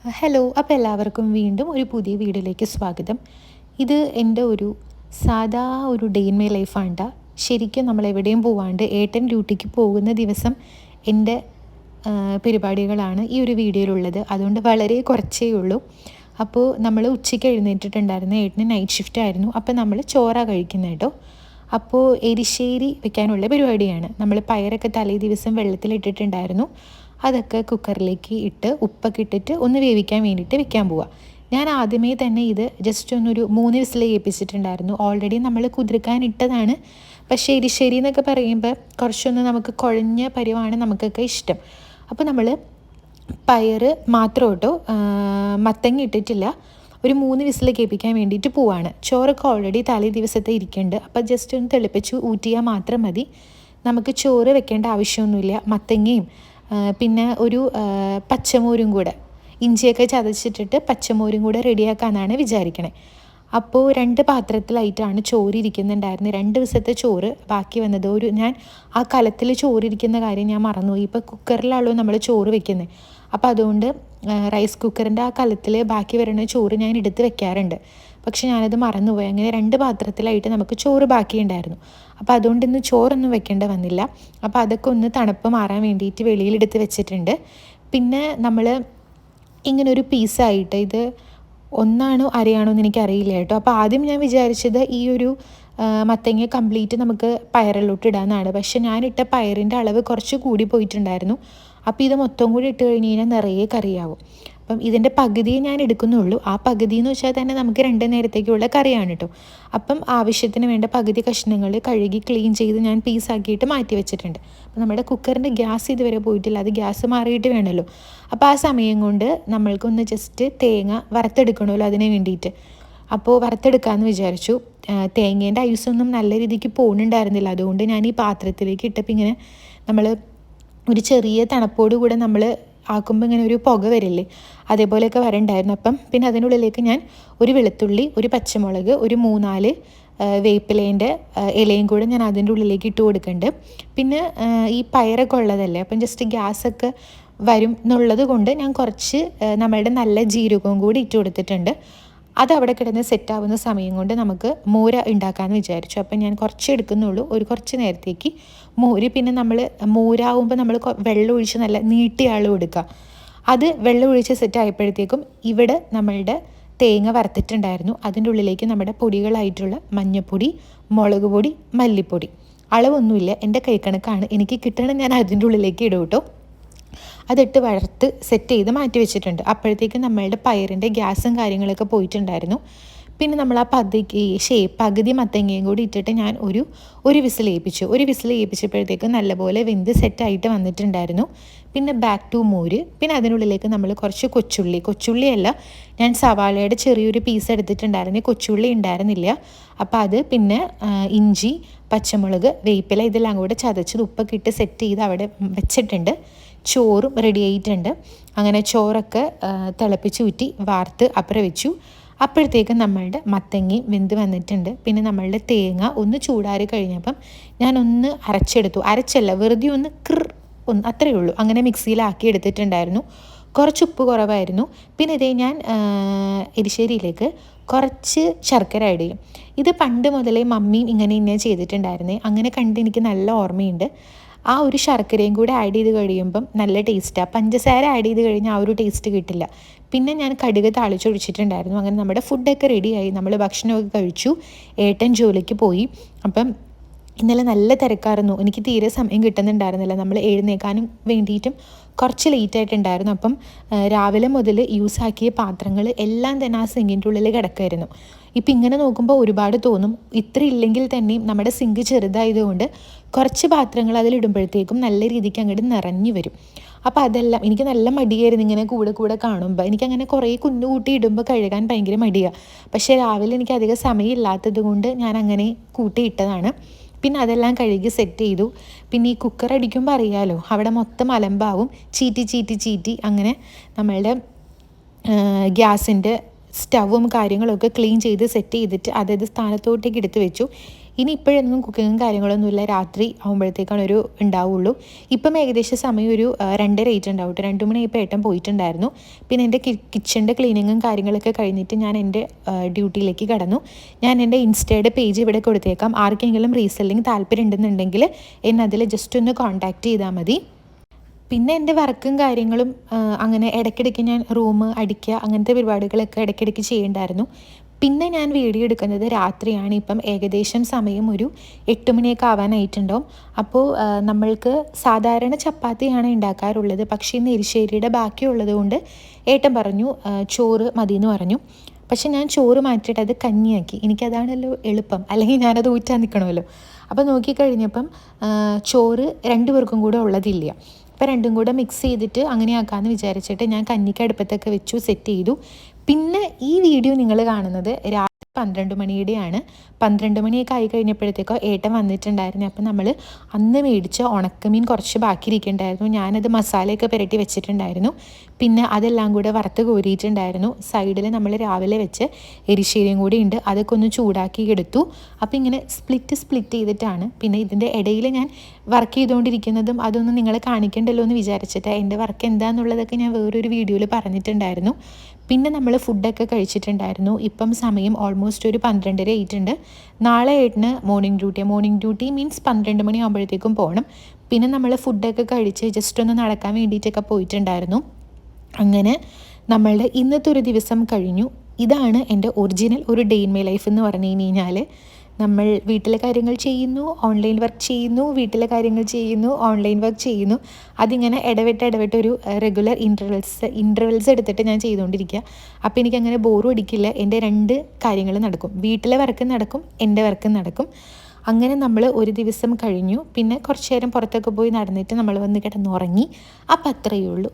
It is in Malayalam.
ഹലോ, അപ്പോൾ എല്ലാവർക്കും വീണ്ടും ഒരു പുതിയ വീഡിയോയിലേക്ക് സ്വാഗതം. ഇത് എൻ്റെ ഒരു സാധാ ഒരു ഡേ ഇൻ മൈ ലൈഫാണ് ട്ടോ. ശരിക്കും നമ്മൾ എവിടെയും പോവാണ്ട് ഏട്ടൻ ഡ്യൂട്ടിക്ക് പോകുന്ന ദിവസം എൻ്റെ പരിപാടികളാണ് ഈ ഒരു വീഡിയോയിലുള്ളത്. അതുകൊണ്ട് വളരെ കുറച്ചേ ഉള്ളൂ. അപ്പോൾ നമ്മൾ ഉച്ചയ്ക്ക് എഴുന്നേറ്റിട്ടുണ്ടായിരുന്നു. ഏട്ടന് നൈറ്റ് ഷിഫ്റ്റ് ആയിരുന്നു. അപ്പോൾ നമ്മൾ ചോറാണ് കഴിക്കുന്നത് കേട്ടോ. അപ്പോൾ എരിശ്ശേരി വെക്കാനുള്ള പരിപാടിയാണ്. നമ്മൾ പയറൊക്കെ തലേ ദിവസം വെള്ളത്തിലിട്ടിട്ടുണ്ടായിരുന്നു. അതൊക്കെ കുക്കറിലേക്ക് ഇട്ട് ഉപ്പൊക്കെ ഇട്ടിട്ട് ഒന്ന് വേവിക്കാൻ വേണ്ടിയിട്ട് വെക്കാൻ പോവാം. ഞാൻ ആദ്യമേ തന്നെ ഇത് ജസ്റ്റ് ഒന്നൊരു 3 വിസിൽ കേൾപ്പിച്ചിട്ടുണ്ടായിരുന്നു. ഓൾറെഡി നമ്മൾ കുതിർക്കാൻ ഇട്ടതാണ്. പക്ഷേ എരിശ്ശേരി എന്നൊക്കെ പറയുമ്പോൾ കുറച്ചൊന്ന് നമുക്ക് കുഴഞ്ഞ പരിവാണ് നമുക്കൊക്കെ ഇഷ്ടം. അപ്പോൾ നമ്മൾ പയർ മാത്രം കേട്ടോ, മത്തങ്ങ ഇട്ടിട്ടില്ല. ഒരു 3 വിസിൽ കേൾപ്പിക്കാൻ വേണ്ടിയിട്ട് പോവാണ്. ചോറൊക്കെ ഓൾറെഡി തലേ ദിവസത്തെ ഇരിക്കുന്നുണ്ട്. അപ്പോൾ ജസ്റ്റ് ഒന്ന് തിളപ്പിച്ച് ഊറ്റിയാൽ മാത്രം മതി. നമുക്ക് ചോറ് വെക്കേണ്ട ആവശ്യമൊന്നുമില്ല. മത്തങ്ങയും പിന്നെ ഒരു പച്ചമോരും കൂടെ, ഇഞ്ചിയൊക്കെ ചതച്ചിട്ടിട്ട് പച്ചമോരും കൂടെ റെഡിയാക്കാമെന്നാണ് വിചാരിക്കണേ. അപ്പോൾ 2 പാത്രത്തിലായിട്ടാണ് ചോറ് ഇരിക്കുന്നുണ്ടായിരുന്നത്. 2 ദിവസത്തെ ചോറ് ബാക്കി വന്നത്. ഞാൻ ആ കലത്തിൽ ചോറിരിക്കുന്ന കാര്യം ഞാൻ മറന്നുപോയി. ഇപ്പോൾ കുക്കറിലാണല്ലോ നമ്മൾ ചോറ് വെക്കുന്നത്. അപ്പോൾ അതുകൊണ്ട് റൈസ് കുക്കറിൻ്റെ ആ കലത്തിൽ ബാക്കി വരുന്ന ചോറ് ഞാൻ എടുത്ത് വെക്കാറുണ്ട്. പക്ഷെ ഞാനത് മറന്നുപോയി. അങ്ങനെ 2 പാത്രത്തിലായിട്ട് നമുക്ക് ചോറ് ബാക്കിയുണ്ടായിരുന്നു. അപ്പോൾ അതുകൊണ്ട് ഇന്ന് ചോറൊന്നും വെക്കേണ്ട വന്നില്ല. അപ്പോൾ അതൊക്കെ ഒന്ന് തണുപ്പ് മാറാൻ വേണ്ടിയിട്ട് വെളിയിലെടുത്ത് വെച്ചിട്ടുണ്ട്. പിന്നെ നമ്മൾ ഇങ്ങനൊരു പീസായിട്ട് ഇത് ഒന്നാണോ അരയാണോ എന്ന് എനിക്കറിയില്ല കേട്ടോ. അപ്പോൾ ആദ്യം ഞാൻ വിചാരിച്ചത് ഈ ഒരു മത്തങ്ങ കംപ്ലീറ്റ് നമുക്ക് പയറിലോട്ട് ഇടാമെന്നാണ്. പക്ഷെ ഞാനിട്ട പയറിൻ്റെ അളവ് കുറച്ച് കൂടി പോയിട്ടുണ്ടായിരുന്നു. അപ്പോൾ ഇത് മൊത്തം കൂടി ഇട്ട് കഴിഞ്ഞ് കഴിഞ്ഞാൽ നിറയെ കറിയാവും. അപ്പം ഇതിൻ്റെ പകുതിയെ ഞാൻ എടുക്കുന്നുള്ളൂ. ആ പകുതി എന്ന് വെച്ചാൽ തന്നെ നമുക്ക് 2 നേരത്തേക്കുള്ള കറിയാണ് കേട്ടോ. അപ്പം ആവശ്യത്തിന് വേണ്ട പകുതി കഷ്ണങ്ങൾ കഴുകി ക്ലീൻ ചെയ്ത് ഞാൻ പീസാക്കിയിട്ട് മാറ്റി വെച്ചിട്ടുണ്ട്. അപ്പോൾ നമ്മുടെ കുക്കറിൻ്റെ ഗ്യാസ് ഇതുവരെ പോയിട്ടില്ല. അത് ഗ്യാസ് മാറിയിട്ട് വേണമല്ലോ. അപ്പോൾ ആ സമയം കൊണ്ട് നമ്മൾക്കൊന്ന് ജസ്റ്റ് തേങ്ങ വറുത്തെടുക്കണമല്ലോ അതിന് വേണ്ടിയിട്ട്. അപ്പോൾ വറുത്തെടുക്കാമെന്ന് വിചാരിച്ചു. തേങ്ങേൻ്റെ ഐസൊന്നും നല്ല രീതിക്ക് പോകുന്നുണ്ടായിരുന്നില്ല. അതുകൊണ്ട് ഞാൻ ഈ പാത്രത്തിലേക്ക് ഇട്ടപ്പോൾ ഇങ്ങനെ നമ്മൾ ഒരു ചെറിയ തണുപ്പോട് കൂടെ നമ്മൾ ആക്കുമ്പോൾ ഇങ്ങനെ ഒരു പുക വരില്ലേ, അതേപോലെയൊക്കെ വരണ്ടായിരുന്നു. അപ്പം പിന്നെ അതിനുള്ളിലേക്ക് ഞാൻ ഒരു വെളുത്തുള്ളി, ഒരു പച്ചമുളക്, ഒരു 3-4 വേപ്പിലേൻ്റെ ഇലയും കൂടെ ഞാൻ അതിൻ്റെ ഉള്ളിലേക്ക് ഇട്ട് കൊടുക്കുന്നുണ്ട്. പിന്നെ ഈ പയറൊക്കെ ഉള്ളതല്ലേ, അപ്പം ജസ്റ്റ് ഗ്യാസൊക്കെ വരും എന്നുള്ളത് കൊണ്ട് ഞാൻ കുറച്ച് നമ്മളുടെ നല്ല ജീരകവും കൂടി ഇട്ട് കൊടുത്തിട്ടുണ്ട്. അതവിടെ കിടന്ന് സെറ്റാവുന്ന സമയം കൊണ്ട് നമുക്ക് മോര ഉണ്ടാക്കാമെന്ന് വിചാരിച്ചു. അപ്പം ഞാൻ കുറച്ച് എടുക്കുന്നുള്ളൂ, കുറച്ച് നേരത്തേക്ക് മോര്. പിന്നെ നമ്മൾ മോരാവുമ്പോൾ നമ്മൾ വെള്ളം ഒഴിച്ച് നല്ല നീട്ടിയ ആളും എടുക്കുക. അത് വെള്ളം ഒഴിച്ച് സെറ്റായപ്പോഴത്തേക്കും ഇവിടെ നമ്മളുടെ തേങ്ങ വറുത്തിട്ടുണ്ടായിരുന്നു. അതിൻ്റെ ഉള്ളിലേക്ക് നമ്മുടെ പൊടികളായിട്ടുള്ള മഞ്ഞൾപ്പൊടി, മുളക് പൊടി, മല്ലിപ്പൊടി, അളവൊന്നുമില്ല, എൻ്റെ കൈക്കണക്കാണ്. എനിക്ക് കിട്ടണം ഞാൻ അതിൻ്റെ ഉള്ളിലേക്ക് ഇടും കേട്ടോ. അതിട്ട് വറുത്ത് സെറ്റ് ചെയ്ത് മാറ്റി വെച്ചിട്ടുണ്ട്. അപ്പോഴത്തേക്കും നമ്മളുടെ പയറിൻ്റെ ഗ്യാസും കാര്യങ്ങളൊക്കെ പോയിട്ടുണ്ടായിരുന്നു. പിന്നെ നമ്മൾ ആ പകുതി മത്തങ്ങയും കൂടി ഇട്ടിട്ട് ഞാൻ ഒരു വിസിൽ ഏൽപ്പിച്ചു. ഒരു വിസിൽ ഏൽപ്പിച്ചപ്പോഴത്തേക്കും നല്ലപോലെ വെന്ത് സെറ്റായിട്ട് വന്നിട്ടുണ്ടായിരുന്നു. പിന്നെ ബാക്ക് ടു മോര്. പിന്നെ അതിനുള്ളിലേക്ക് നമ്മൾ കുറച്ച് കൊച്ചുള്ളിയല്ല, ഞാൻ സവാളയുടെ ചെറിയൊരു പീസ് എടുത്തിട്ടുണ്ടായിരുന്നു. കൊച്ചുള്ളി ഉണ്ടായിരുന്നില്ല. അപ്പോൾ അത്, പിന്നെ ഇഞ്ചി, പച്ചമുളക്, വേപ്പില ഇതെല്ലാം കൂടെ ചതച്ചത് ഉപ്പൊക്കെ ഇട്ട് സെറ്റ് ചെയ്ത് അവിടെ വെച്ചിട്ടുണ്ട്. ചോറും റെഡി ആയിട്ടുണ്ട്. അങ്ങനെ ചോറൊക്കെ തിളപ്പിച്ച് ഊറ്റി വാർത്ത് അപ്പുറം വെച്ചു. അപ്പോഴത്തേക്കും നമ്മളുടെ മത്തങ്ങയും വെന്ത് വന്നിട്ടുണ്ട്. പിന്നെ നമ്മളുടെ തേങ്ങ ഒന്ന് ചൂടാറി കഴിഞ്ഞപ്പം ഞാനൊന്ന് അരച്ചല്ല, വെറുതെ ഒന്ന് അത്രയേ ഉള്ളൂ, അങ്ങനെ മിക്സിയിലാക്കി എടുത്തിട്ടുണ്ടായിരുന്നു. കുറച്ച് ഉപ്പ് കുറവായിരുന്നു. പിന്നെ ഇതേ ഞാൻ എരിശ്ശേരിയിലേക്ക് കുറച്ച് ശർക്കര ആഡ് ചെയ്യും. ഇത് പണ്ട് മുതലേ മമ്മിയും ഇങ്ങനെ ചെയ്തിട്ടുണ്ടായിരുന്നേ. അങ്ങനെ കണ്ട് എനിക്ക് നല്ല ഓർമ്മയുണ്ട്. ആ ഒരു ശർക്കരയും കൂടെ ആഡ് ചെയ്ത് കഴിയുമ്പം നല്ല ടേസ്റ്റാണ്. പഞ്ചസാര ആഡ് ചെയ്ത് കഴിഞ്ഞാൽ ആ ഒരു ടേസ്റ്റ് കിട്ടില്ല. പിന്നെ ഞാൻ കടുക് താളിച്ചൊഴിച്ചിട്ടുണ്ടായിരുന്നു. അങ്ങനെ നമ്മുടെ ഫുഡൊക്കെ റെഡിയായി. നമ്മൾ ഭക്ഷണമൊക്കെ കഴിച്ചു. ഏട്ടൻ ജോലിക്ക് പോയി. അപ്പം ഇന്നലെ നല്ല തിരക്കായിരുന്നു. എനിക്ക് തീരെ സമയം കിട്ടുന്നുണ്ടായിരുന്നില്ല. നമ്മൾ എഴുന്നേക്കാനും വേണ്ടിയിട്ടും കുറച്ച് ലേറ്റായിട്ടുണ്ടായിരുന്നു. അപ്പം രാവിലെ മുതൽ യൂസാക്കിയ പാത്രങ്ങൾ എല്ലാം തന്നെ ആ സിങ്കിൻ്റെ ഉള്ളിൽ കിടക്കുമായിരുന്നു. ഇപ്പം ഇങ്ങനെ നോക്കുമ്പോൾ ഒരുപാട് തോന്നും. ഇത്ര ഇല്ലെങ്കിൽ തന്നെയും നമ്മുടെ സിങ്ക് ചെറുതായതുകൊണ്ട് കുറച്ച് പാത്രങ്ങൾ അതിലിടുമ്പോഴത്തേക്കും നല്ല രീതിക്ക് അങ്ങോട്ട് നിറഞ്ഞു വരും. അപ്പോൾ അതെല്ലാം എനിക്ക് നല്ല മടിയായിരുന്നു ഇങ്ങനെ കൂടെ കാണുമ്പോൾ. എനിക്കങ്ങനെ കുറേ കുന്നുകൂട്ടി ഇടുമ്പോൾ കഴുകാൻ ഭയങ്കര മടിയാണ്. പക്ഷേ രാവിലെ എനിക്ക് അധികം സമയമില്ലാത്തത് കൊണ്ട് ഞാൻ അങ്ങനെ കൂട്ടിയിട്ടതാണ്. പിന്നെ അതെല്ലാം കഴുകി സെറ്റ് ചെയ്തു. പിന്നെ ഈ കുക്കർ അടിക്കുമ്പോൾ അറിയാമല്ലോ, അവിടെ മൊത്തം അലമ്പാവും. ചീറ്റി അങ്ങനെ നമ്മളുടെ ഗ്യാസിൻ്റെ സ്റ്റവും കാര്യങ്ങളൊക്കെ ക്ലീൻ ചെയ്ത് സെറ്റ് ചെയ്തിട്ട് അതായത് സ്ഥാനത്തോട്ടേക്ക് എടുത്ത് വെച്ചു. ഇനി ഇപ്പോഴൊന്നും കുക്കിങ്ങും കാര്യങ്ങളൊന്നുമില്ല, രാത്രി ആകുമ്പോഴത്തേക്കാണ് ഒരു ഉണ്ടാവുള്ളൂ. ഇപ്പം ഏകദേശം സമയം ഒരു 2:30 ഉണ്ടാവും കേട്ടോ. 2 മണിയായപ്പോൾ ഏട്ടൻ പോയിട്ടുണ്ടായിരുന്നു. പിന്നെ എൻ്റെ കിച്ചണിൻ്റെ ക്ലീനിങ്ങും കാര്യങ്ങളൊക്കെ കഴിഞ്ഞിട്ട് ഞാൻ എൻ്റെ ഡ്യൂട്ടിയിലേക്ക് കടന്നു. ഞാൻ എൻ്റെ ഇൻസ്റ്റയുടെ പേജ് ഇവിടെ കൊടുത്തേക്കാം. ആർക്കെങ്കിലും റീസെല്ലിങ് താല്പര്യം ഉണ്ടെന്നുണ്ടെങ്കിൽ എന്നെ അതിൽ ജസ്റ്റ് ഒന്ന് കോൺടാക്റ്റ് ചെയ്താൽ മതി. പിന്നെ എൻ്റെ വർക്കും കാര്യങ്ങളും അങ്ങനെ ഇടയ്ക്കിടയ്ക്ക് ഞാൻ റൂം അടിക്കുക അങ്ങനത്തെ പരിപാടികളൊക്കെ ഇടയ്ക്കിടയ്ക്ക് ചെയ്യണ്ടായിരുന്നു. പിന്നെ ഞാൻ വീഡിയോ എടുക്കുന്നത് രാത്രിയാണ്. ഇപ്പം ഏകദേശം സമയം ഒരു 8 മണിയൊക്കെ ആവാനായിട്ടുണ്ടാവും. അപ്പോൾ നമ്മൾക്ക് സാധാരണ ചപ്പാത്തിയാണ് ഉണ്ടാക്കാറുള്ളത്. പക്ഷേ ഇന്ന് എരിശ്ശേരിയുടെ ബാക്കിയുള്ളത് കൊണ്ട് ഏട്ടൻ പറഞ്ഞു ചോറ് മതി എന്ന് പറഞ്ഞു. പക്ഷെ ഞാൻ ചോറ് മാറ്റിയിട്ട് അത് കഞ്ഞിയാക്കി. എനിക്കതാണല്ലോ എളുപ്പം, അല്ലെങ്കിൽ ഞാനത് ഊറ്റാൻ നിൽക്കണമല്ലോ. അപ്പോൾ നോക്കിക്കഴിഞ്ഞപ്പം ചോറ് 2 പേർക്കും കൂടെ ഉള്ളതില്ല. അപ്പോൾ രണ്ടും കൂടെ മിക്സ് ചെയ്തിട്ട് അങ്ങനെ ആക്കാമെന്ന് വിചാരിച്ചിട്ട് ഞാൻ കഞ്ഞിക്ക് അടുപ്പത്തൊക്കെ വെച്ചു, സെറ്റ് ചെയ്തു. പിന്നെ ഈ വീഡിയോ നിങ്ങൾ കാണുന്നത് രാത്രി 12 മണിയുടെയാണ്. 12 മണിയൊക്കെ ആയി കഴിഞ്ഞപ്പോഴത്തേക്കോ ഏട്ടൻ വന്നിട്ടുണ്ടായിരുന്നു. അപ്പം നമ്മൾ അന്ന് മേടിച്ച ഉണക്കമീൻ കുറച്ച് ബാക്കിയിരിക്കുന്നുണ്ടായിരുന്നു. ഞാനത് മസാലയൊക്കെ പുരട്ടി വെച്ചിട്ടുണ്ടായിരുന്നു. പിന്നെ അതെല്ലാം കൂടെ വറുത്ത് കോരിയിട്ടുണ്ടായിരുന്നു. സൈഡിൽ നമ്മൾ രാവിലെ വെച്ച് എരിശ്ശേരിയും കൂടി ഉണ്ട്, അതൊക്കെ ഒന്ന് ചൂടാക്കി എടുത്തു. അപ്പോൾ ഇങ്ങനെ സ്പ്ലിറ്റ് ചെയ്തിട്ടാണ്. പിന്നെ ഇതിൻ്റെ ഇടയിൽ ഞാൻ വർക്ക് ചെയ്തുകൊണ്ടിരിക്കുന്നതും അതൊന്നും നിങ്ങളെ കാണിക്കണ്ടല്ലോ എന്ന് വിചാരിച്ചിട്ട് എൻ്റെ വർക്ക് എന്താണെന്നുള്ളതൊക്കെ ഞാൻ വേറൊരു വീഡിയോയിൽ പറഞ്ഞിട്ടുണ്ടായിരുന്നു. പിന്നെ നമ്മൾ ഫുഡൊക്കെ കഴിച്ചിട്ടുണ്ടായിരുന്നു. ഇപ്പം സമയം ഓൾമോസ്റ്റ് ഒരു 12:30 ആയിട്ടുണ്ട്. നാളെ ഏട്ടന് മോർണിംഗ് ഡ്യൂട്ടി മീൻസ് 12 മണി ആകുമ്പോഴത്തേക്കും പോകണം. പിന്നെ നമ്മൾ ഫുഡൊക്കെ കഴിച്ച് ജസ്റ്റ് ഒന്ന് നടക്കാൻ വേണ്ടിയിട്ടൊക്കെ പോയിട്ടുണ്ടായിരുന്നു. അങ്ങനെ നമ്മളുടെ ഇന്നത്തെ ഒരു ദിവസം കഴിഞ്ഞു. ഇതാണ് എൻ്റെ ഒറിജിനൽ ഒരു ഡേ ഇൻ മൈ ലൈഫ് എന്ന് പറഞ്ഞു കഴിഞ്ഞാൽ. നമ്മൾ വീട്ടിലെ കാര്യങ്ങൾ ചെയ്യുന്നു, ഓൺലൈൻ വർക്ക് ചെയ്യുന്നു, വീട്ടിലെ കാര്യങ്ങൾ ചെയ്യുന്നു, ഓൺലൈൻ വർക്ക് ചെയ്യുന്നു. അതിങ്ങനെ ഇടവിട്ട് ഒരു റെഗുലർ ഇൻ്റർവെൽസ് എടുത്തിട്ട് ഞാൻ ചെയ്തുകൊണ്ടിരിക്കുക. അപ്പോൾ എനിക്കങ്ങനെ ബോറും അടിക്കില്ല. എൻ്റെ 2 കാര്യങ്ങൾ നടക്കും, വീട്ടിലെ വർക്കും നടക്കും, എൻ്റെ വർക്കും നടക്കും. അങ്ങനെ നമ്മൾ ഒരു ദിവസം കഴിഞ്ഞു. പിന്നെ കുറച്ച് നേരം പുറത്തൊക്കെ പോയി നടന്നിട്ട് നമ്മൾ വന്ന് കിടന്നുറങ്ങി. അപ്പം അത്രയേ ഉള്ളൂ.